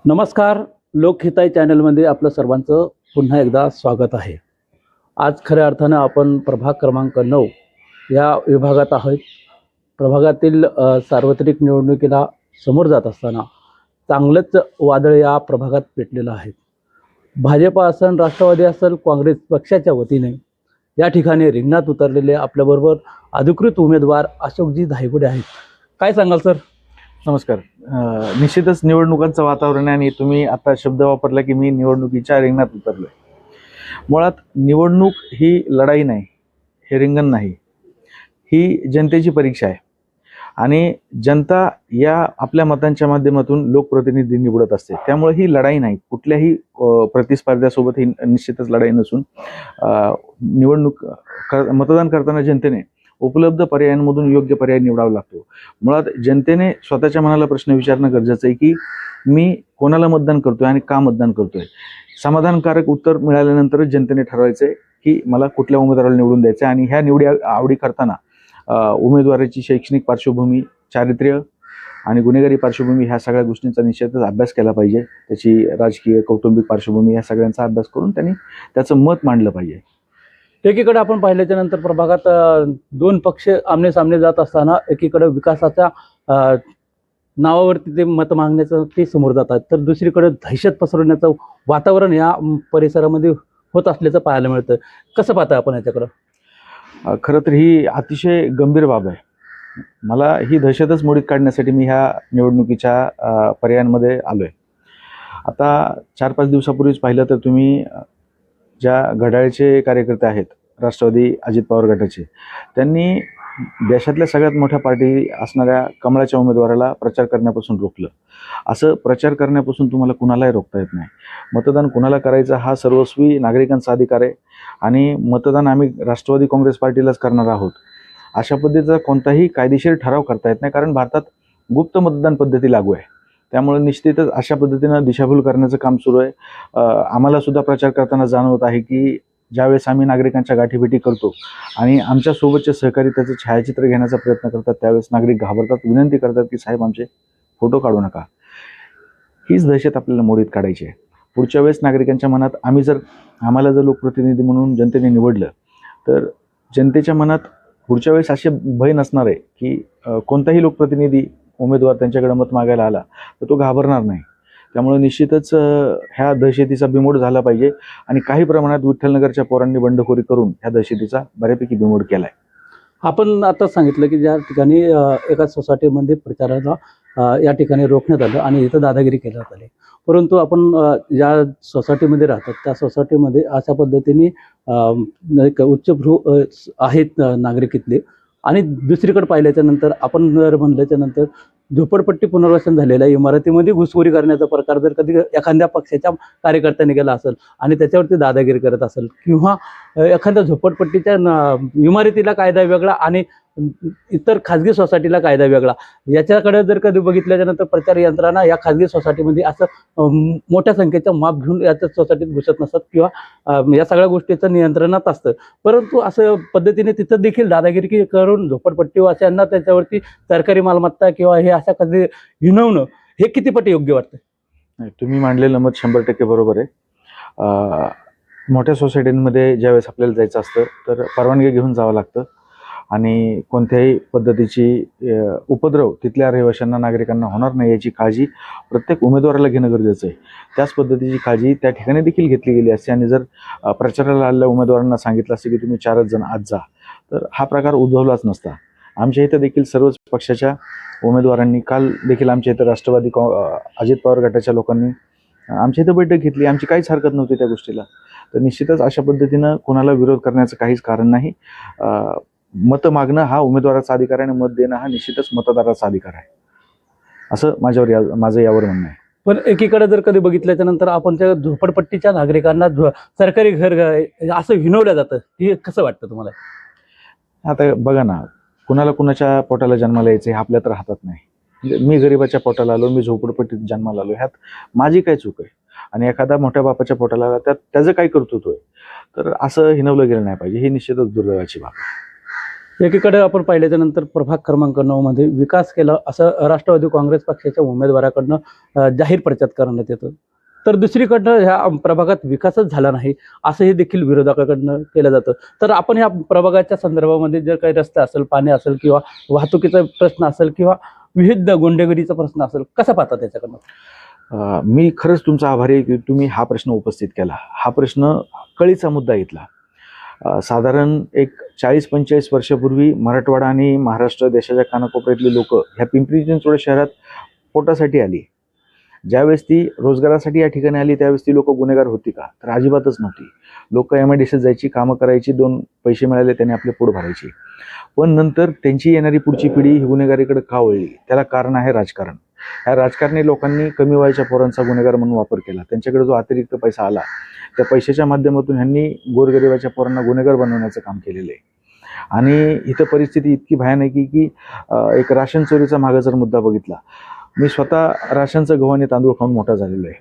नमस्कार. लोकहिताय चॅनलमध्ये आपलं सर्वांचं पुन्हा एकदा स्वागत आहे. आज खऱ्या अर्थानं आपण प्रभाग क्रमांक 9 या विभागात आहोत. प्रभागातील सार्वत्रिक निवडणुकीला समोर जात असताना चांगलंच वादळ या प्रभागात पेटलेलं आहे. भाजप असेल, राष्ट्रवादी असेल, काँग्रेस पक्षाच्या वतीने या ठिकाणी रिंगणात उतरलेले आपल्याबरोबर अधिकृत उमेदवार अशोकजी धायगुडे आहेत. काय सांगाल सर? नमस्कार. निश्चितच निवडणुकांचं वातावरण आहे आणि तुम्ही आता शब्द वापरला की मी निवडणुकीच्या रिंगणात उतरलोय. मुळात निवडणूक ही लढाई नाही, हे रिंगण नाही, ही जनतेची परीक्षा आहे आणि जनता या आपल्या मतांच्या माध्यमातून लोकप्रतिनिधी निवडत असते. त्यामुळे ही लढाई नाही, कुठल्याही प्रतिस्पर्ध्यासोबत ही निश्चितच लढाई नसून मतदान करताना जनतेने उपलब्ध पर्यायांमधून योग्य पर्याय निवडावा लागतो. मुळात जनतेने स्वतःच्या मनाला प्रश्न विचारणं गरजेचं आहे की मी कोणाला मतदान करतोय आणि का मतदान करतोय. समाधानकारक उत्तर मिळाल्यानंतरच जनतेने ठरवायचंय की मला कुठल्या उमेदवाराला निवडून द्यायचं आणि ह्या निवडी आवडी करताना उमेदवाराची शैक्षणिक पार्श्वभूमी, चारित्र्य आणि गुन्हेगारी पार्श्वभूमी ह्या सगळ्या गोष्टींचा निश्चितच अभ्यास केला पाहिजे. त्याची राजकीय, कौटुंबिक पार्श्वभूमी ह्या सगळ्यांचा अभ्यास करून त्यांनी त्याचं मत मांडलं पाहिजे. एकीकडे आपण पाहिल्याच्या नंतर प्रभागात दोन पक्ष आमने सामने जात असताना एकीकडे विकासाच्या नावावरती ते मत मागण्याचं ते समोर जातात, तर दुसरीकडे दहशत पसरवण्याचं वातावरण या परिसरामध्ये होत असल्याचं पाहायला मिळतं. कसं पाहता आपण याच्याकडं? खरं तर ही अतिशय गंभीर बाब आहे. मला ही दहशतच मोडीत काढण्यासाठी मी ह्या निवडणुकीच्या पर्यायांमध्ये आलोय. आता 4-5 दिवसापूर्वीच पाहिलं तर तुम्ही ज्या घड्याळचे कार्यकर्ते आहेत, राष्ट्रवादी अजित पवार गटाचे, त्यांनी देशातल्या सगळ्यात मोठ्या पार्टी असणाऱ्या कमळाच्या उमेदवाराला प्रचार करण्यापासून रोखलं. असं प्रचार करण्यापासून तुम्हाला कुणालाही रोखता येत नाही. मतदान कुणाला करायचं हा सर्वस्वी नागरिकांचा अधिकार आहे आणि मतदान आम्ही राष्ट्रवादी काँग्रेस पार्टीलाच करणार आहोत अशा पद्धतीचा कोणताही कायदेशीर ठराव करता येत नाही, कारण भारतात गुप्त मतदान पद्धती लागू आहे. त्यामुळे निश्चितच अशा पद्धतीनं दिशाभूल करण्याचं काम सुरू आहे. आम्हाला सुद्धा प्रचार करताना जाणवत आहे की ज्यावेळेस आम्ही नागरिकांच्या गाठीभेटी करतो आणि आमच्या सोबतचे सहकारी त्याचं छायाचित्र घेण्याचा प्रयत्न करतात, त्यावेळेस नागरिक घाबरतात, विनंती करतात की साहेब आमचे फोटो काढू नका. हीच दहशत आपल्याला मोडीत काढायची आहे. पुढच्या वेळेस नागरिकांच्या मनात आम्हाला जर लोकप्रतिनिधी म्हणून जनतेने निवडलं तर जनतेच्या मनात पुढच्या वेळेस असे भय नसणार आहे की कोणताही लोकप्रतिनिधी उमेदवार त्यांच्याकडे मत मागायला आला तर तो घाबरणार नाही. त्यामुळे निश्चितच ह्या दहशतीचा बिमोड झाला पाहिजे आणि काही प्रमाणात विठ्ठलनगरच्या पोरांनी बंडखोरी करून ह्या दहशतीचा बऱ्यापैकी बिमोड केलाय. आपण आता सांगितलं की ज्या ठिकाणी एका सोसायटीमध्ये प्रचाराला या ठिकाणी रोखण्यात आलं आणि इथं दादागिरी करण्यात आली, परंतु आपण ज्या सोसायटीमध्ये राहतात त्या सोसायटीमध्ये अशा पद्धतीने एक उच्चभ्रू आहेत नागरिक इथले. आणि दुसरीकडे पाहिल्याच्या नंतर आपण जर म्हणल्याच्या नंतर झोपडपट्टी पुनर्वसन झालेल्या इमारतीमध्ये घुसखोरी करण्याचा प्रकार जर कधी एखाद्या पक्षाच्या कार्यकर्त्याने केला असेल आणि त्याच्यावरती दादागिरी करत असेल, किंवा एखाद्या झोपडपट्टीच्या इमारतीला कायदा वेगळा आणि इतर खाजगी सोसायटीला कायदा वेगळा, याच्याकडे जर कधी बघितल्याच्या नंतर प्रचार यंत्रणा या खाजगी सोसायटीमध्ये असं मोठ्या संख्येचा माप घेऊन याच्या सोसायटीत घुसत नसतात किंवा या सगळ्या गोष्टीचं नियंत्रणात असतं. परंतु असं पद्धतीने तिथं देखील दादागिरी करून झोपडपट्टीवासियांना त्याच्यावरती सरकारी मालमत्ता किंवा हे अशा कधी हिणवणं हे किती पट योग्य वाटतं? तुम्ही मांडलेलं मत 100% बरोबर आहे. मोठ्या सोसायटींमध्ये ज्यावेळेस आपल्याला जायचं असतं तर परवानगी घेऊन जावं लागतं आणि कोणत्याही पद्धतीची उपद्रव तिथल्या रहिवाशांना, नागरिकांना होणार नाही याची काळजी प्रत्येक उमेदवाराला घेणं गरजेचं आहे. त्याच पद्धतीची काळजी त्या ठिकाणी देखील घेतली गेली असते आणि जर प्रचाराला आलेल्या उमेदवारांना सांगितलं असतं की तुम्ही 4च जण आत जा, तर हा प्रकार उद्भवलाच नसता. आमच्या इथं देखील सर्वच पक्षाच्या उमेदवारांनी, काल देखील आमच्या इथं राष्ट्रवादी अजित पवार गटाच्या लोकांनी आमच्या इथं बैठक घेतली. आमची काहीच हरकत नव्हती त्या गोष्टीला. तर निश्चितच अशा पद्धतीनं कोणाला विरोध करण्याचं काहीच कारण नाही. मत मागणं हा उमेदवाराचा अधिकार आहे आणि मत देणं हा निश्चितच मतदाराचा अधिकार आहे, असं माझं यावर म्हणणं आहे. पण एकीकडे जर कधी बघितल्याच्या नंतर आपण त्या झोपडपट्टीच्या नागरिकांना सरकारी घर असं हिणवलं जातं, हे कसं वाटतं तुम्हाला? आता बघा ना, कुणाला कुणाच्या पोटाला जन्माला यायचं हे आपल्या तर हातात नाही. म्हणजे मी गरिबाच्या पोटाला आलो, मी झोपडपट्टीत जन्माला आलो, ह्यात माझी काय चूक आहे? आणि एखादा मोठ्या बापाच्या पोटाला आला त्याचं काय कर्तृत्व आहे? तर असं हिणवलं गेलं नाही पाहिजे. ही निश्चितच दुर्दैवाची बाब आहे. एकीकडे आपण पाहिल्याच्या नंतर प्रभाग क्रमांक 9 मध्ये विकास केला असं राष्ट्रवादी काँग्रेस पक्षाच्या उमेदवाराकडनं जाहीर प्रचार करण्यात येतं. तर दुसरीकडनं ह्या प्रभागात विकासच झाला नाही असंही देखील विरोधकाकडनं केलं जातं. तर आपण ह्या प्रभागाच्या संदर्भामध्ये जर काही रस्ते असेल, पाणी असेल किंवा वाहतुकीचा प्रश्न असेल किंवा विविध गुंडेगिरीचा प्रश्न असेल, कसा पाहता त्याच्याकडनं? मी खरंच तुमचा आभारी आहे की तुम्ही हा प्रश्न उपस्थित केला. हा प्रश्न कळीचा मुद्दा इथला. साधारण एक 40-45 वर्षापूर्वी मराठवाडा आणि महाराष्ट्र देशाच्या कानाकोपऱ्यातली लोक ह्या पिंपरी चिंचवड शहरात पोटासाठी आली. ज्यावेळेस ती रोजगारासाठी या ठिकाणी आली त्यावेळेस ती लोक गुन्हेगार होती का? तर अजिबातच नव्हती. लोक MIDCत जायची, कामं करायची, 2 पैसे मिळाले त्याने आपले पोट भरायचे. पण नंतर त्यांची येणारी पुढची पिढी ही गुन्हेगारीकडे का वळली? त्याला कारण आहे राजकारण. ह्या राजकारणी लोकांनी कमी वयाच्या पोरांचा गुन्हेगार म्हणून वापर केला. त्यांच्याकडे जो अतिरिक्त पैसा आला त्या पैशाच्या माध्यमातून ह्यांनी गोरगरिबाच्या पोरांना गुन्हेगार बनवण्याचं काम केलेलं आहे. आणि इथं परिस्थिती इतकी भयानक आहे की एक राशन चोरीचा मागे जर मुद्दा बघितला, मी स्वतः राशनचं गहू आणि तांदूळ खाऊन मोठा झालेलो आहे.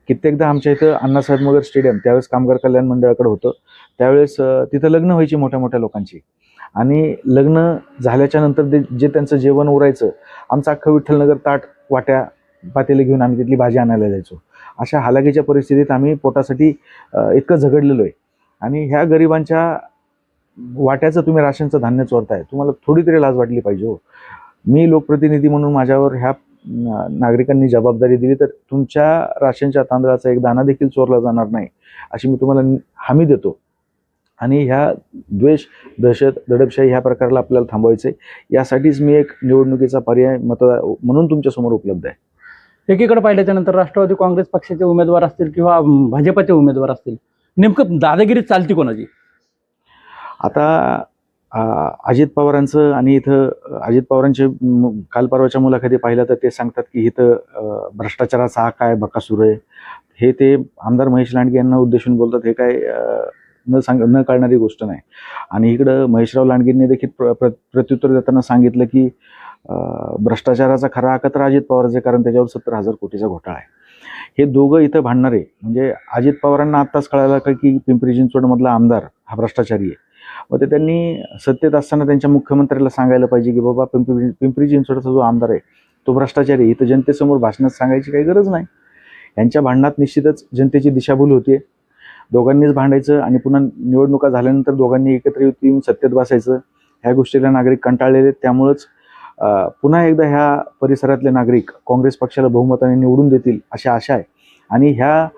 कित्येकदा आमच्या इथं अण्णासाहेब मगर स्टेडियम त्यावेळेस कामगार कल्याण मंडळाकडे होतं. त्यावेळेस तिथं लग्न व्हायची मोठ्या मोठ्या लोकांची आणि लग्न झाल्याच्या नंतर जे त्यांचं जेवण उरायचं, आमचं अख्खं विठ्ठलनगर ताट वाट्या पातेले घेऊन आम्ही तिथली भाजी आणायला जायचो. अशा हालाकीच्या परिस्थितीत आम्ही पोटासाठी इतकं झगडलेलो आहे. आणि ह्या गरिबांच्या वाट्याचं तुम्ही राशनचं धान्य चोरताय, तुम्हाला थोडी तरी लाज वाटली पाहिजे हो. मी लोकप्रतिनिधी म्हणून माझ्यावर ह्या नागरिकांनी जबाबदारी दिली तर तुमच्या राशनच्या तांदळाचा एक दाणा देखील चोरला जाणार नाही अशी मी तुम्हाला हमी देतो. आणि ह्या द्वेष, दहशत, दडपशाही ह्या प्रकाराला आपल्याला थांबवायचं आहे. यासाठीच मी एक निवडणुकीचा पर्याय मतदार म्हणून तुमच्यासमोर उपलब्ध आहे. एकीकडे पाहिल्याच्या नंतर राष्ट्रवादी काँग्रेस पक्षाचे उमेदवार असतील किंवा भाजपचे उमेदवार असतील, नेमकं दादागिरी चालती कोणाची? आता अजित पवारांचं आणि इथं अजित पवारांचे काल परवाच्या मुलाखती पाहिल्या तर ते सांगतात की इथं भ्रष्टाचाराचा हा काय बकासूर आहे. हे ते आमदार महेश लांडगे यांना उद्देशून बोलतात. हे काय न कळणारी गोष्ट नाही. आणि इकडं महेशराव लांडगेंनी देखील प्रत्युत्तर देताना सांगितलं की भ्रष्टाचाराचा खरा आका तर अजित पवारचे, कारण त्याच्यावर 70,000 कोटीचा घोटाळा आहे. हे दोघं इथं भांडणारे. म्हणजे अजित पवारांना आत्ताच कळालं का की पिंपरी चिंचवडमधला आमदार हा भ्रष्टाचारी आहे. मग ते त्यांनी सत्तेत असताना त्यांच्या मुख्यमंत्र्याला सांगायला पाहिजे की बाबा पिंपरी चिंचवडचा जो आमदार आहे तो भ्रष्टाचारी आहे. इथं जनतेसमोर भाषणात सांगायची काही गरज नाही. यांच्या भांडणात निश्चितच जनतेची दिशाभूल होते. दोघांनीच भांडायचं आणि पुन्हा निवडणुका झाल्यानंतर दोघांनी एकत्र येऊन सत्तेत बसायचं. ह्या गोष्टीला नागरिक कंटाळलेले. त्यामुळंच पुन्हा एकदा ह्या परिसरातले नागरिक काँग्रेस पक्षाला बहुमताने निवडून देतील अशी आशा आहे. आणि ह्या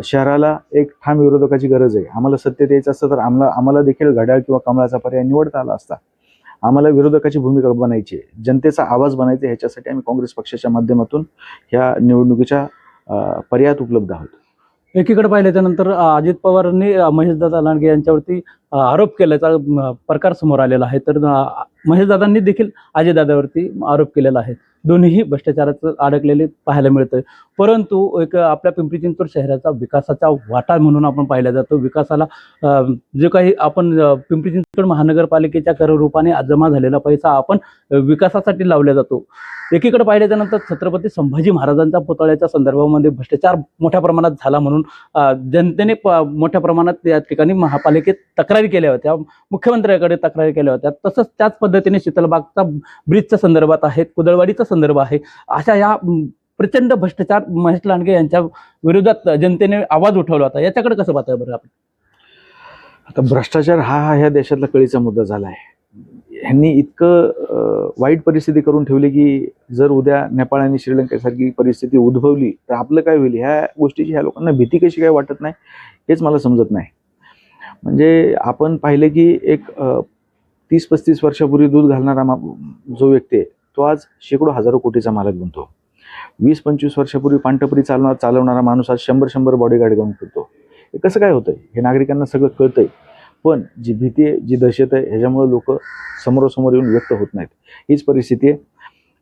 शहराला एक ठाम विरोधकाची गरज आहे. आम्हाला सत्तेत यायचं असतं तर आम्हाला देखील घड्याळ किंवा कमळाचा पर्याय निवडता आला असता. आम्हाला विरोधकाची भूमिका बनायची आहे, जनतेचा आवाज बनायचा. ह्याच्यासाठी आम्ही काँग्रेस पक्षाच्या माध्यमातून ह्या निवडणुकीच्या पर्यायात उपलब्ध आहोत. एकीकडे पाहिल्याच्या नंतर अजित पवारांनी महेशदादा लांडगे यांच्यावरती आरोप केल्याचा प्रकार समोर आलेला आहे. तर महेशदादांनी देखील अजयदादावरती आरोप केलेला आहे. दोन्हीही भ्रष्टाचारात अडकलेले पाहायला मिळतंय. परंतु एक आपल्या पिंपरी चिंचवड शहराचा विकासाचा वाटा म्हणून आपण पाहिला जातो. विकासाला जे काही आपण पिंपरी चिंचवड महानगरपालिकेच्या कररूपाने जमा झालेला पैसा आपण विकासासाठी लावला जातो. एकीकडे पाहिल्याच्या नंतर छत्रपती संभाजी महाराजांच्या पुतळ्याच्या संदर्भामध्ये भ्रष्टाचार मोठ्या प्रमाणात झाला म्हणून जनतेने मोठ्या प्रमाणात या ठिकाणी महापालिकेत तक्रारी केल्या होत्या, मुख्यमंत्र्यांकडे तक्रारी केल्या होत्या. तसंच त्याच पद्धतीने शीतलबागचा ब्रिजच्या संदर्भात आहे, कुदळवाडीचा संदर्भ आहे. अशा या प्रचंड भ्रष्टाचार महेश लांडगे यांच्या विरोधात जनतेने आवाज उठवला होता. याच्याकडे कसं पाहताय बरं आपण? आता भ्रष्टाचार हा ह्या देशातला कळीचा मुद्दा झाला आहे. ह्यांनी इतकं वाईट परिस्थिती करून ठेवली की जर उद्या नेपाळ आणि श्रीलंकेसारखी परिस्थिती उद्भवली तर आपलं काय होईल? ह्या गोष्टीची ह्या लोकांना भीती कशी काय वाटत नाही हेच मला समजत नाही. म्हणजे आपण पाहिलं की एक 30-35 वर्षापूर्वी दूध घालणारा जो व्यक्ती आहे तो आज शेकडो हजारो कोटीचा मालक बनतो. 20-25 वर्षापूर्वी पानटपरी चालवणारा माणूस आज 100 बॉडीगार्ड घेऊन फिरतो. हे कसं काय होतंय? हे नागरिकांना सगळं कळतंय. पण जी भीती आहे, जी दहशत आहे, ह्याच्यामुळे लोक समोरासमोर येऊन व्यक्त होत नाहीत. हीच परिस्थिती आहे.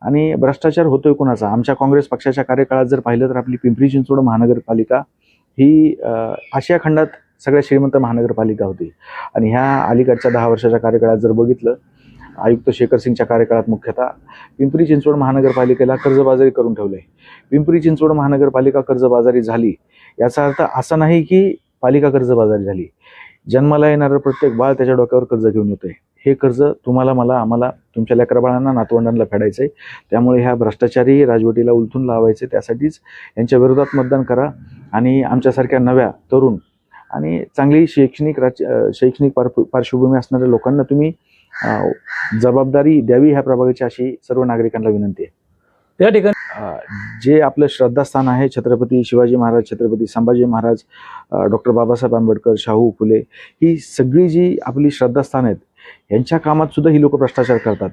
आणि भ्रष्टाचार होतोय कोणाचा? आमच्या काँग्रेस पक्षाच्या कार्यकाळात जर पाहिलं तर आपली पिंपरी चिंचवड महानगरपालिका ही आशिया खंडात सगळ्यात श्रीमंत महानगरपालिका होती. आणि ह्या अलीकडच्या 10 वर्षाच्या कार्यकाळात जर बघितलं, आयुक्त शेखर सिंगच्या कार्यकाळात मुख्यतः पिंपरी चिंचवड महानगरपालिकेला कर्जबाजारी करून ठेवलंय. पिंपरी चिंचवड महानगरपालिका कर्जबाजारी झाली याचा अर्थ असा नाही की पालिका कर्जबाजारी झाली. जन्माला येणारं प्रत्येक बाळ त्याच्या डोक्यावर कर्ज घेऊन येतोय. हे कर्ज तुम्हाला, मला, आम्हाला, तुमच्या लेकराबाळांना, नातवंडांना फेडायचं आहे. त्यामुळे ह्या भ्रष्टाचारी राजवटीला उलथून लावायचे. त्यासाठीच यांच्या विरोधात मतदान करा आणि आमच्यासारख्या नव्या तरुण आणि चांगली शैक्षणिक पार्श्वभूमी असणाऱ्या लोकांना तुम्ही जबाबदारी द्यावी ह्या प्रभागाची, अशी सर्व नागरिकांना विनंती आहे. त्या ठिकाणी जे आपलं श्रद्धास्थान आहे, छत्रपती शिवाजी महाराज, छत्रपती संभाजी महाराज, डॉक्टर बाबासाहेब आंबेडकर, शाहू फुले, ही सगळी जी आपली श्रद्धास्थान आहेत, यांच्या कामात सुद्धा ही लोक भ्रष्टाचार करतात.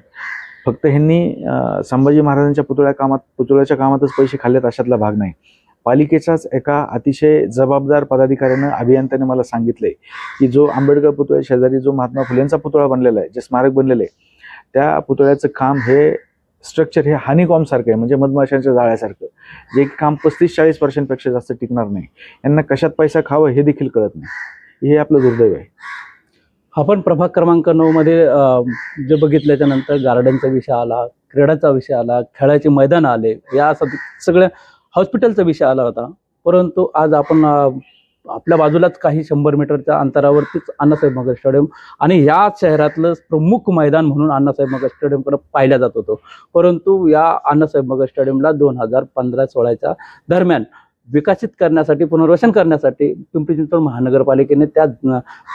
फक्त ह्यांनी संभाजी महाराजांच्या पुतळ्याच्या कामातच पैसे खाल्लेत अशातला भाग नाही. पालिकेचाच एका अतिशय जबाबदार पदाधिकाऱ्यानं, अभियंत्याने मला सांगितलंय की जो आंबेडकर पुतळ्या शेजारी जो महात्मा फुलेंचा पुतळा बनलेला आहे, जे स्मारक बनलेलं आहे, त्या पुतळ्याचं काम हे स्ट्रक्चर हे हानीकॉम सारखं आहे, म्हणजे मधमाशांच्या जाळ्यासारखं, जे काम 35-40 वर्षांपेक्षा जास्त टिकणार नाही. यांना कशात पैसा खावं हे देखील कळत नाही. हे आपलं दुर्दैव आहे. आपण प्रभाग क्रमांक 9 मध्ये जे बघितल्याच्या नंतर गार्डनचा विषय आला, क्रीडाचा विषय आला, खेळाचे मैदान आले, या सगळ्या हॉस्पिटलचा विषय आला होता. परंतु आज आपण आपल्या बाजूलाच काही 100 मीटरच्या अंतरावरतीच अण्णासाहेब मगर स्टेडियम आणि या शहरातलं प्रमुख मैदान म्हणून अण्णासाहेब मगर स्टेडियमकडे पाहिलं जात होतं. परंतु या अण्णासाहेब मगर स्टेडियमला 2015-16च्या दरम्यान विकसित करण्यासाठी, पुनर्वसन करण्यासाठी पिंपरी चिंचवड महानगरपालिकेने त्या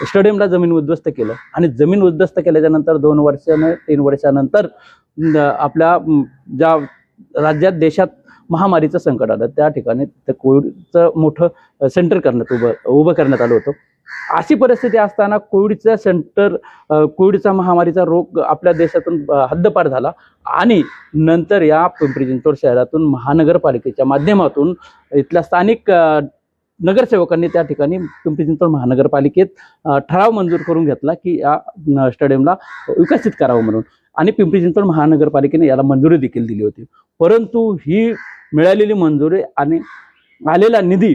स्टेडियमला जमीन उद्ध्वस्त केलं आणि जमीन उद्ध्वस्त केल्याच्या नंतर 3 वर्षानंतर आपल्या ज्या राज्यात, देशात महामारीचं संकट आलं, त्या ठिकाणी ते कोविडचं मोठं सेंटर उभं करण्यात आलं होतं. अशी परिस्थिती असताना कोविडचा महामारीचा रोग आपल्या देशातून हद्दपार झाला आणि नंतर या पिंपरी चिंचवड शहरातून महानगरपालिकेच्या माध्यमातून इथल्या स्थानिक नगरसेवकांनी त्या ठिकाणी पिंपरी चिंचवड महानगरपालिकेत ठराव मंजूर करून घेतला की या स्टेडियमला विकसित करावं म्हणून, आणि पिंपरी चिंचवड महानगरपालिकेने याला मंजुरी देखील दिली होती. परंतु ही मिळालेली मंजुरी आणि आलेला निधी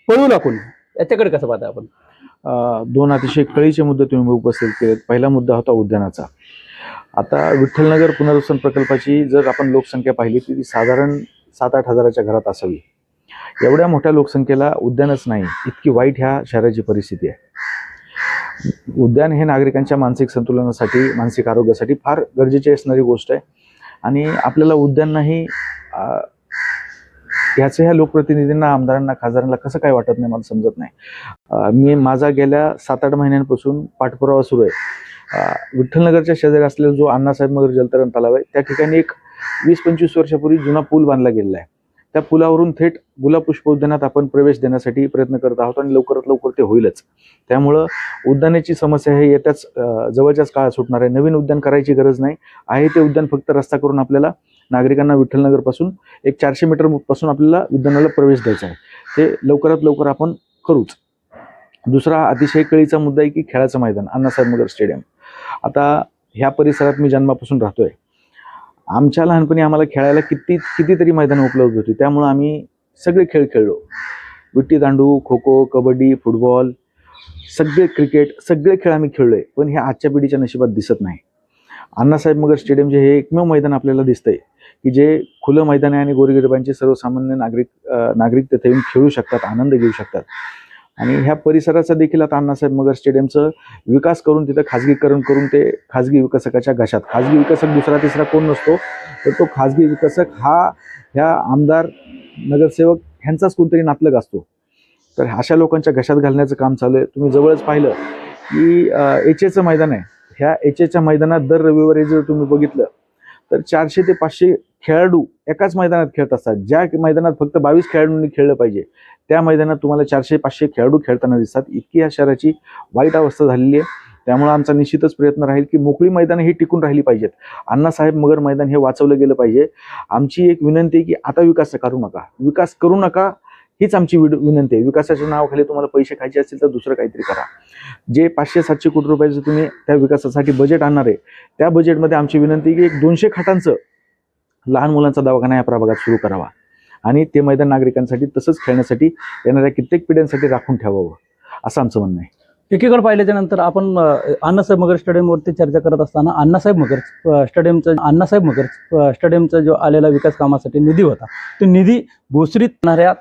पळू लागून, याच्याकडे कसं पाहता आपण? 2 अतिशय कळीचे मुद्दे तुम्ही उपस्थित केलेत. पहिला मुद्दा होता उद्यानाचा. आता विठ्ठलनगर पुनर्वसन प्रकल्पाची जर आपण लोकसंख्या पाहिली तर ती साधारण 7-8 हजाराच्या घरात असावी. एवढ्या मोठ्या लोकसंख्येला उद्यानच नाही, इतकी वाईट ह्या शहराची परिस्थिती आहे. उद्यान हे नागरिकांच्या मानसिक संतुलनासाठी, मानसिक आरोग्यासाठी फार गरजेची असणारी गोष्ट आहे आणि आपल्याला उद्यान नाही ह्याचं ह्या लोकप्रतिनिधींना, आमदारांना, खासदारांना कसं काय वाटत नाही मला समजत नाही. माझा गेल्या 7-8 महिन्यांपासून पाठपुरावा सुरू आहे. विठ्ठलनगरच्या शेजारी असलेला जो अण्णासाहेब मगर जलतरण तलाव आहे, त्या ठिकाणी एक 20-25 वर्षापूर्वी जुना पूल बांधला गेलेला आहे. त्या पुलावरून थेट गुलाब पुष्प उद्यानात आपण प्रवेश देण्यासाठी प्रयत्न करत आहोत आणि लवकरात लवकर ते होईलच. त्यामुळं उद्यानाची समस्या हे येत्याच जवळच्याच काळात सुटणार आहे. नवीन उद्यान करायची गरज नाही आहे. ते उद्यान फक्त रस्ता करून आपल्याला नागरिकांना विठ्ठलनगर पासून एक 400 मीटर पासून आपल्याला उद्यानाला प्रवेश द्यायचा आहे. ते लवकरात लवकर आपण करूच. दुसरा अतिशय कळीचा मुद्दा आहे की खेळाचं मैदान, अण्णासाहेब मगर स्टेडियम. आता ह्या परिसरात मी जन्मापासून राहतोय. आमच्या लहानपणी आम्हाला खेळायला कितीतरी मैदानं उपलब्ध होती. त्यामुळं आम्ही सगळे खेळ खेळलो. विट्टी दांडू, खो खो, कबड्डी, फुटबॉल, सगळे क्रिकेट, सगळे खेळ आम्ही खेळलोय. पण हे आजच्या पिढीच्या नशिबात दिसत नाही. अण्णासाहेब मगर स्टेडियम जे हे एकमेव मैदान आपल्याला दिसतंय की जे खुलं मैदान आहे आणि गोरगरिबांचे सर्वसामान्य नागरिक तिथे येऊन खेळू शकतात, आनंद घेऊ शकतात. आणि ह्या परिसराचा देखील आता अण्णासाहेब मगर स्टेडियमचं विकास करून तिथं खाजगीकरण करून ते खाजगी विकासकाच्या घशात, खाजगी विकासक दुसरा तिसरा कोण नसतो, तर तो खाजगी विकासक हा ह्या आमदार, नगरसेवक ह्यांचाच कोणतरी नातलग असतो. तर अशा लोकांच्या घशात घालण्याचं काम चालू आहे. तुम्ही जवळच पाहिलं की एचएचं मैदान आहे. ह्या एचएच्या मैदानात दर रविवारी जर तुम्ही बघितलं तर 400 ते 500 खेळाडू एकाच मैदानात खेळत असतात. ज्या मैदानात फक्त 22 खेळाडूंनी खेळलं पाहिजे, त्या मैदानात तुम्हाला 400-500 खेळाडू खेळताना दिसतात. इतकी या शहराची वाईट अवस्था झालेली आहे. त्यामुळे आमचा निश्चितच प्रयत्न राहील की मोकळी मैदानं ही टिकून राहिली पाहिजेत. अण्णासाहेब मगर मैदान हे वाचवलं गेलं पाहिजे. आमची एक विनंती आहे की आता विकास करू नका हीच आमची विनंती आहे. विकासाच्या नावाखाली तुम्हाला पैसे खायचे असतील तर दुसरं काहीतरी करा. जे 500-700 कोटी रुपयाचं तुम्ही त्या विकासासाठी बजेट आणणार आहे, त्या बजेटमध्ये आमची विनंती आहे की एक 200 खाटांचं लहान मुलांचा दवाखाना या प्रभागात सुरू करावा आणि ते मैदान नागरिकांसाठी तसंच खेळण्यासाठी येणाऱ्या कित्येक पिढ्यांसाठी राखून ठेवावं, असं आमचं म्हणणं आहे. एकीकडे पाहिल्याच्या नंतर आपण अण्णासाहेब मगर स्टेडियमवरती चर्चा करत असताना अण्णासाहेब मगर स्टेडियमचा जो आलेला विकास कामासाठी निधी होता, तो निधी भोसरीत येणाऱ्या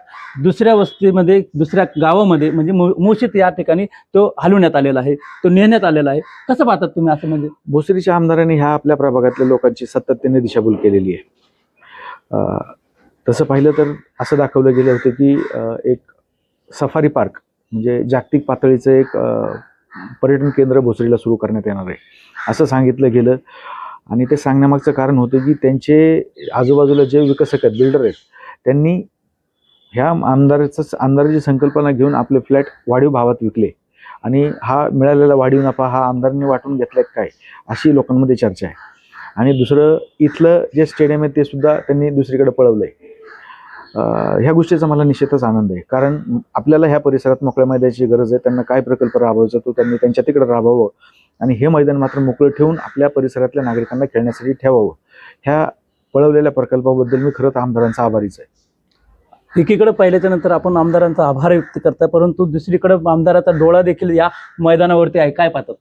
दुसऱ्या वस्तीमध्ये, दुसऱ्या गावामध्ये म्हणजे मुळशीत या ठिकाणी तो हलवण्यात आलेला आहे, तो नेण्यात आलेला आहे. कसं पाहतात तुम्ही असं? म्हणजे भोसरीच्या आमदारांनी ह्या आपल्या प्रभागातल्या लोकांची सातत्याने दिशाभूल केलेली आहे. तसं पाहिलं तर असं दाखवलं गेलं होतं की एक सफारी पार्क म्हणजे जागतिक पातळीचं एक पर्यटन केंद्र भोसरीला सुरू करण्यात येणार आहे असं सांगितलं गेलं. आणि ते सांगण्यामागचं कारण होतं की त्यांचे आजूबाजूला जे विकसक आहेत, बिल्डर आहेत, त्यांनी ह्या आमदाराची संकल्पना घेऊन आपले फ्लॅट वाढीव भावात विकले आणि हा मिळालेला वाढीव नफा हा आमदारांनी वाटून घेतलाय काय, अशी लोकांमध्ये चर्चा आहे. आणि दुसरं, इथलं जे स्टेडियम आहे ते सुद्धा त्यांनी दुसरीकडे पळवलंय. ह्या गोष्टीचा मला निश्चितच आनंद आहे, कारण आपल्याला ह्या परिसरात मोकळ्या मैदानाची गरज आहे. त्यांना काय प्रकल्प राबवायचा तो त्यांनी त्यांच्या तिकडे राबवावं आणि हे मैदान मात्र मोकळं ठेवून आपल्या परिसरातल्या नागरिकांना खेळण्यासाठी ठेवावं. ह्या पळवलेल्या प्रकल्पाबद्दल मी खरंच आमदारांचा आभारीच आहे. एकीकडे पाहिल्याच्या नंतर आपण आमदारांचा आभार व्यक्त करताय, परंतु दुसरीकडे आमदाराचा डोळा देखील या मैदानावरती आहे. काय पाहतात?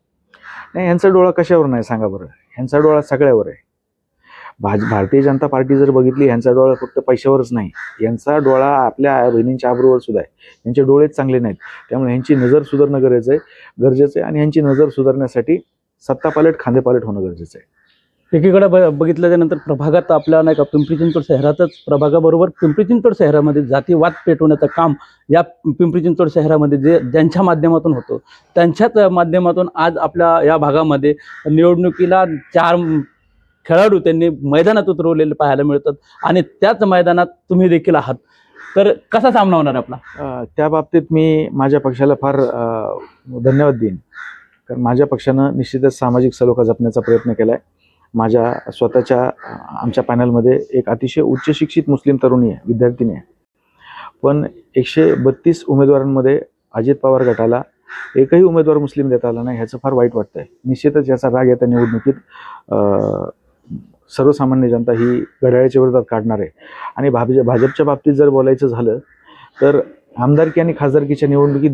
नाही, ह्यांचा डोळा कशावर नाही सांगा बरं? ह्यांचा डोळा सगळ्यावर आहे. भारतीय जनता पार्टी जर बघितली, ह्यांचा डोळा फक्त पैशावरच नाही, यांचा डोळा आपल्या बहिणींच्या आबरूवर सुद्धा आहे. यांचे डोळेच चांगले नाहीत, त्यामुळे ह्यांची नजर सुधारणं गरजेचं आहे आणि ह्यांची नजर सुधारण्यासाठी सत्तापालट खांदेपालट होणं गरजेचं आहे. एकीकडे बघितल्याच्या नंतर प्रभागात आपल्या नाही का पिंपरी चिंचवड शहरातच प्रभागाबरोबर पिंपरी चिंचवड शहरामध्ये जातीवाद पेटवण्याचं काम या पिंपरी चिंचवड शहरामध्ये ज्यांच्या माध्यमातून होतं, त्यांच्याच माध्यमातून आज आपल्या या भागामध्ये निवडणुकीला 4 खेळाडू त्यांनी मैदानात उतरवलेले पाहायला मिळतात आणि त्याच मैदानात तुम्ही देखील आहात. तर कसा सामना होणार आपला? त्या बाबतीत मी माझ्या पक्षाला फार धन्यवाद देईन, कारण माझ्या पक्षानं निश्चितच सामाजिक सलोखा जपण्याचा प्रयत्न केला आहे. माझ्या स्वतःच्या आमच्या पॅनलमध्ये एक अतिशय उच्च शिक्षित मुस्लिम तरुणी आहे, विद्यार्थिनी आहे, पण 132 उमेदवारांमध्ये अजित पवार गटाला एकही उमेदवार मुस्लिम देता आला नाही. ह्याचं फार वाईट वाटतंय. निश्चितच याचा राग येत्या निवडणुकीत सर्वसामान्य जनता ही घड्याळाच्या विरोधात काढणार आहे. आणि भाजपच्या बाबतीत जर बोलायचं झालं तर आमदारकी आणि खासदारकीच्या निवडणुकीत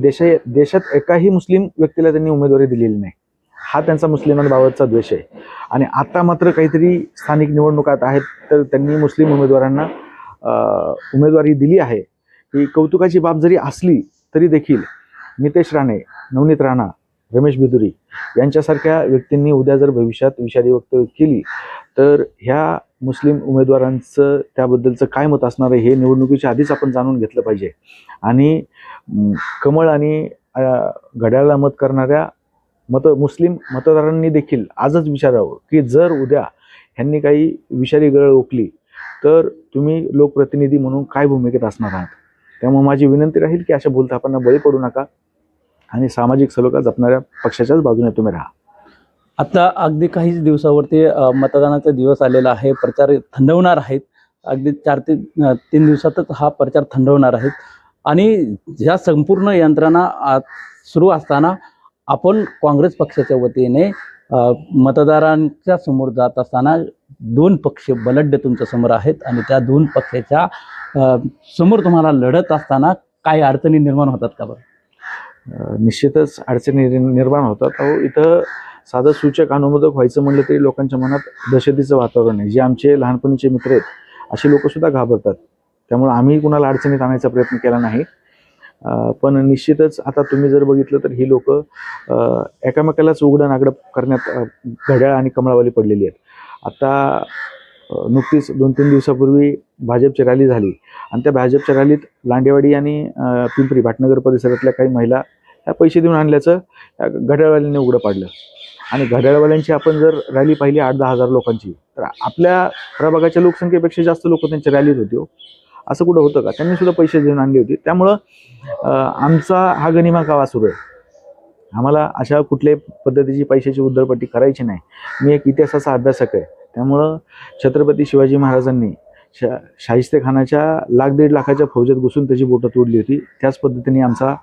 देशात एकाही मुस्लिम व्यक्तीला त्यांनी उमेदवारी दिलेली नाही. हा त्यांचा मुस्लिमांबाबतचा द्वेष आहे. आणि आता मात्र काहीतरी स्थानिक निवडणुकात आहेत तर त्यांनी मुस्लिम उमेदवारांना उमेदवारी दिली आहे. ही कौतुकाची बाब जरी असली तरी देखील नितेश राणे, नवनीत राणा, रमेश बिदुरी यांच्यासारख्या व्यक्तींनी उद्या जर भविष्यात विषारी वक्तव्य केली तर ह्या मुस्लिम उमेदवारांचं त्याबद्दलचं काय मत असणार आहे हे निवडणुकीच्या आधीच आपण जाणून घेतलं पाहिजे. आणि कमळ आणि घड्याळाला मत करणाऱ्या मुस्लिम मतदारांनी देखील आजच विचारावं की जर उद्या ह्यांनी काही विषारी गळ ओकली तर तुम्ही लोकप्रतिनिधी म्हणून काय भूमिकेत असणार आहात. त्यामुळे माझी विनंती राहील की अशा बोलतापांना बळी पडू नका आणि सामाजिक सलोखा जपणाऱ्या पक्षाच्याच बाजूने तुम्ही राहा. आता अगदी काहीच दिवसावरती मतदानाचा दिवस आलेला आहे. प्रचार थंडवणार आहेत. अगदी 4 ते 3 दिवसातच हा प्रचार थंडवणार आहेत. आणि या संपूर्ण यंत्रणा सुरू असताना आपण काँग्रेस पक्षाच्या वतीने मतदारांच्या समोर जात असताना 2 पक्ष बलढ्य तुमच्या समोर आहेत आणि त्या 2 पक्षाच्या समोर तुम्हाला लढत असताना काही अडचणी निर्माण होतात का बरं? निश्चितच अडचणी निर्माण होतात. अहो, इथं साधं सूचक अनुमोदक व्हायचं म्हणलं तरी लोकांच्या मनात दहशतीचं वातावरण आहे. जे आमचे लहानपणीचे मित्र आहेत अशी लोक सुद्धा घाबरतात. त्यामुळे आम्ही कुणाला अडचणीत आणायचा प्रयत्न केला नाही. पण निश्चितच आता तुम्ही जर बघितलं तर ही लोक एकामेकालाच उघडं नागडं करण्यात घड्याळ आणि कमळावाली पडलेली आहेत. आता नुकतीच 2-3 दिवसापूर्वी भाजपची रॅली झाली आणि त्या भाजपच्या रॅलीत लांडेवाडी आणि पिंपरी भाटनगर परिसरातल्या काही महिला त्या पैसे देऊन आणल्याचं घड्याळवाल्यांनी उघडं पाडलं. आणि घड्याळवाल्यांची आपण जर रॅली पाहिली 8-10 हजार लोकांची तर आपल्या प्रभागाच्या लोकसंख्येपेक्षा जास्त लोक त्यांच्या रॅलीत होते. हो, असं कुठं होतं का? त्यांनी सुद्धा पैसे देऊन आणले होते. त्यामुळं आमचा हा गनिमा कावा सुरू आहे. आम्हाला अशा कुठल्याही पद्धतीची पैशाची उधळपट्टी करायची नाही. मी एक इतिहासाचा अभ्यासक आहे. त्यामुळं छत्रपती शिवाजी महाराजांनी शाहिस्तेखानाच्या 1,00,000-1.5 लाखाच्या फौजेत घुसून त्याची बोटं तोडली होती. त्याच पद्धतीने आमचा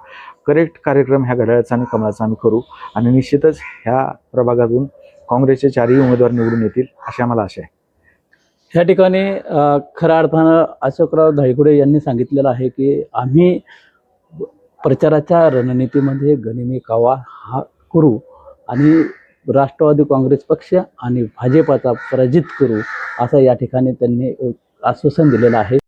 करेक्ट कार्यक्रम ह्या घड्याळाचा आणि कमळाचा आम्ही करू आणि निश्चितच ह्या प्रभागातून काँग्रेसचे 4ही उमेदवार निवडून येतील अशी आम्हाला आशा आहे. या ठिकाणी खऱ्या अर्थानं अशोकराव धायगुडे यांनी सांगितलेलं आहे की आम्ही प्रचाराच्या रणनीतीमध्ये गनिमी कावा हा करू आणि राष्ट्रवादी काँग्रेस पक्ष आणि भाजपाचा पराजित करू असं या ठिकाणी त्यांनी आश्वासन दिलेलं आहे.